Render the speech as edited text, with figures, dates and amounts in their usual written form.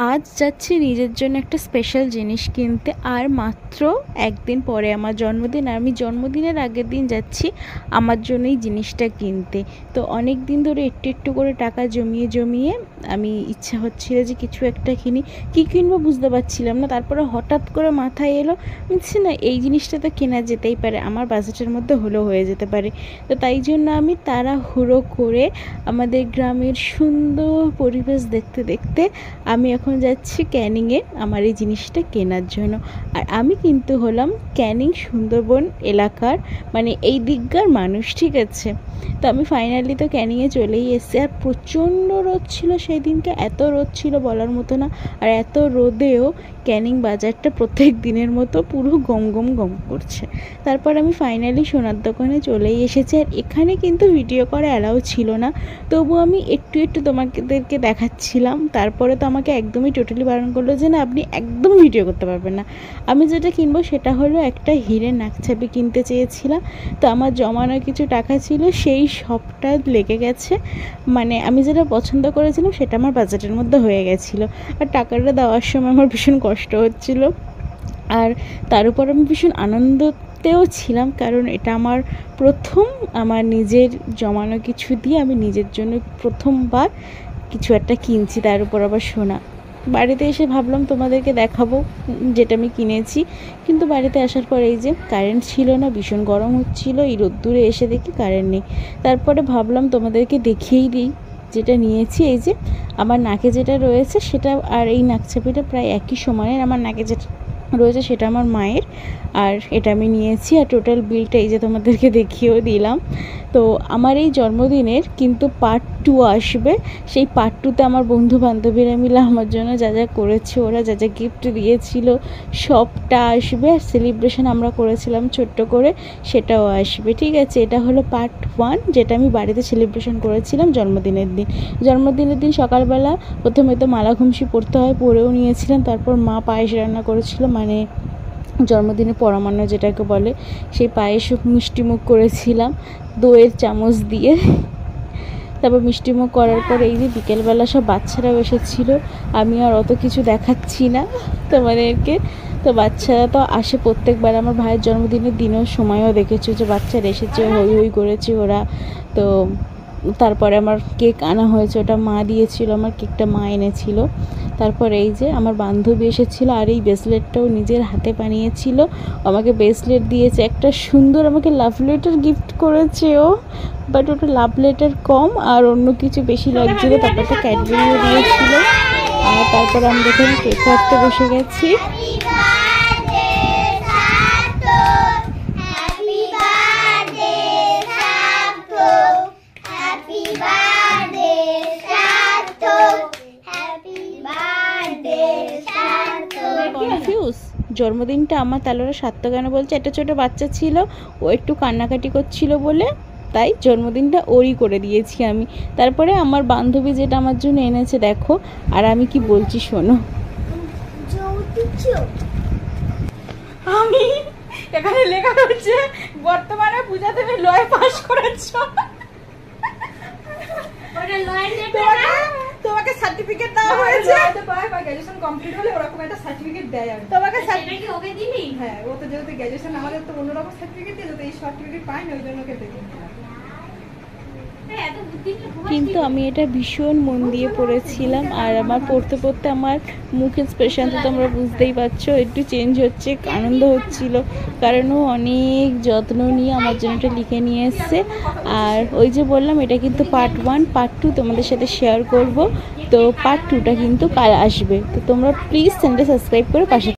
আজ যাচ্ছি নিজের জন্য একটা স্পেশাল জিনিস কিনতে। আর মাত্র একদিন পরে আমার জন্মদিন, আর আমি জন্মদিনের আগের দিন যাচ্ছি আমার জন্য এই জিনিসটা কিনতে। তো অনেক দিন ধরে একটু একটু করে টাকা জমিয়ে জমিয়ে আমি ইচ্ছা হচ্ছিল যে কিছু একটা কিনি। কী কিনবো বুঝতে পারছিলাম না। তারপরে হঠাৎ করে মাথায় এলো, বুঝছি না এই জিনিসটা তো কেনা যেতেই পারে, আমার বাজেটের মধ্যে হলেও হয়ে যেতে পারে। তো তাই জন্য আমি তাড়াহুড়ো করে আমাদের গ্রামের সুন্দর পরিবেশ দেখতে দেখতে আমি এখন যাচ্ছি ক্যানিংয়ে আমার এই জিনিসটা কেনার জন্য। আর আমি কিন্তু হলাম ক্যানিং সুন্দরবন এলাকার, মানে এই দিককার মানুষ, ঠিক আছে। তো আমি ফাইনালি তো ক্যানিংয়ে চলেই এসেছি। আর প্রচণ্ড রোদ ছিল সেই দিনকে, এত রোদ ছিল বলার মতো না। আর এত রোদেও ক্যানিং বাজারটা প্রত্যেক দিনের মতো পুরো গম গম গম করছে। তারপর আমি ফাইনালি সোনার দোকানে চলেই এসেছি। আর এখানে কিন্তু ভিডিও করা অ্যালাউ ছিল না, তবু আমি একটু একটু তোমাদেরকে দেখাচ্ছিলাম। তারপরে তো আমাকে একদমই টোটালি বারণ করলো যে না, আপনি একদম ভিডিও করতে পারবেন না। আমি যেটা কিনবো সেটা হলো একটা হীরের নাকছাবি কিনতে চেয়েছিলাম। তো আমার জমানো কিছু টাকা ছিল, সেই সবটা লেগে গেছে। মানে আমি যেটা পছন্দ করেছিলাম সেটা আমার বাজেটের মধ্যে হয়ে গেছিলো। আর টাকাটা দেওয়ার সময় আমার ভীষণ কষ্ট হচ্ছিল। আর তার উপর আমি ভীষণ আনন্দতেও ছিলাম, কারণ এটা আমার প্রথম, আমার নিজের জমানো কিছু দিয়ে আমি নিজের জন্য প্রথমবার কিছু একটা কিনছি, তার উপর আবার সোনা। বাড়িতে এসে ভাবলাম তোমাদেরকে দেখাবো যেটা আমি কিনেছি, কিন্তু বাড়িতে আসার পর এই যে কারেন্ট ছিল না, ভীষণ গরম হচ্ছিল। এই রোদ্দুরে এসে দেখি কারেন্ট নেই। তারপরে ভাবলাম তোমাদেরকে দেখিয়েই দিই যেটা নিয়েছি। এই যে আমার নাকে যেটা রয়েছে সেটা, আর এই নাকছাপিটা প্রায় একই সমানের। আমার নাকে যেটা রয়েছে সেটা আমার মায়ের, আর এটা আমি নিয়েছি। আর টোটাল বিলটা এই যে তোমাদেরকে দেখিয়েও দিলাম। তো আমার এই জন্মদিনের কিন্তু পার্ট 2 আসবে। সেই পার্ট 2তে আমার বন্ধু বান্ধবীরা মিলে আমার জন্য যা যা করেছে, ওরা যা যা গিফট দিয়েছিল সবটা আসবে। আর সেলিব্রেশন আমরা করেছিলাম ছোট্ট করে, সেটাও আসবে, ঠিক আছে। এটা হলো পার্ট 1, যেটা আমি বাড়িতে সেলিব্রেশন করেছিলাম জন্মদিনের দিন। জন্মদিনের দিন সকালবেলা প্রথমে তো মালা ঘুমসি পড়তে হয়, পরেও নিয়েছিলাম। তারপর মা পায়েস রান্না করেছিল, মানে জন্মদিনে পরমান্ন যেটাকে বলে, সেই পায়েস মিষ্টিমুখ করেছিলাম দইয়ের চামচ দিয়ে। তারপর মিষ্টিমুখ করার পর এই যে বিকেলবেলা সব বাচ্চারাও এসেছিলো। আমি আর অত কিছু দেখাচ্ছি না তোমাদেরকে। তো বাচ্চারা তো আসে প্রত্যেকবার, আমার ভাইয়ের জন্মদিনের দিনেও সময়ও দেখেছো যে বাচ্চারা এসেছে, হই হই করেছে ওরা। তো তারপরে আমার কেক আনা হয়েছে, ওটা মা দিয়েছিল, আমার কেকটা মা এনেছিল। তারপর এই যে আমার বান্ধবী এসেছিলো, আর এই ব্রেসলেটটাও নিজের হাতে বানিয়েছিল, আমাকে ব্রেসলেট দিয়েছে। একটা সুন্দর আমাকে লাভ লেটার গিফট করেছে ও, বাট ওটা লাভ লেটার কম আর অন্য কিছু বেশি লাগছিলো। তারপর একটা ক্যাডবেরিও দিয়েছিল। আর তারপর আমরা এখানে কেক কাটতে বসে গেছি। কনফিউজ, জন্মদিনটা আমার তাহলে সার্থক কেন বলছে? একটা ছোটো বাচ্চা ছিল, ও একটু কান্নাকাটি করছিল বলে তাই জন্মদিনটা ওরই করে দিয়েছি আমি। তারপরে আমার বান্ধবী যেটা আমার জন্য এনেছে দেখো, আর আমি কি বলছি শোনো। আমি এখানে লেখা রয়েছে বর্তমানে পূজা তুমি লয় পাস করেছো। তোমাকে সার্টিফিকেট দেওয়া হয়েছে, গ্র্যাজুয়েশন কমপ্লিট হলে ওরকম একটা সার্টিফিকেট দেয়। তোমাকে সেটা কি ওকে দিবি? হ্যাঁ, ও তো যেহেতু গ্র্যাজুয়েশন, আমাদের তো অন্যরকম সার্টিফিকেট দিয়ে, তো এই সার্টিফিকেট পাই না, ওই জন্য ওকে দেবে। কিন্তু আমি এটা ভীষণ মন দিয়ে পড়েছিলাম। আর আমার পড়তে পড়তে আমার মুখের এক্সপ্রেশন তো তোমরা বুঝতেই পারছো, একটু চেঞ্জ হচ্ছে, আনন্দ হচ্ছিল, কারণ ও অনেক যত্ন নিয়ে আমার জন্য এটা লিখে নিয়ে এসছে। আর ওই যে বললাম এটা কিন্তু পার্ট 1, পার্ট 2 তোমাদের সাথে শেয়ার করব। তো পার্ট 2টা কিন্তু কাল আসবে। তো তোমরা প্লিজ চ্যানেলটা সাবস্ক্রাইব করে পাশে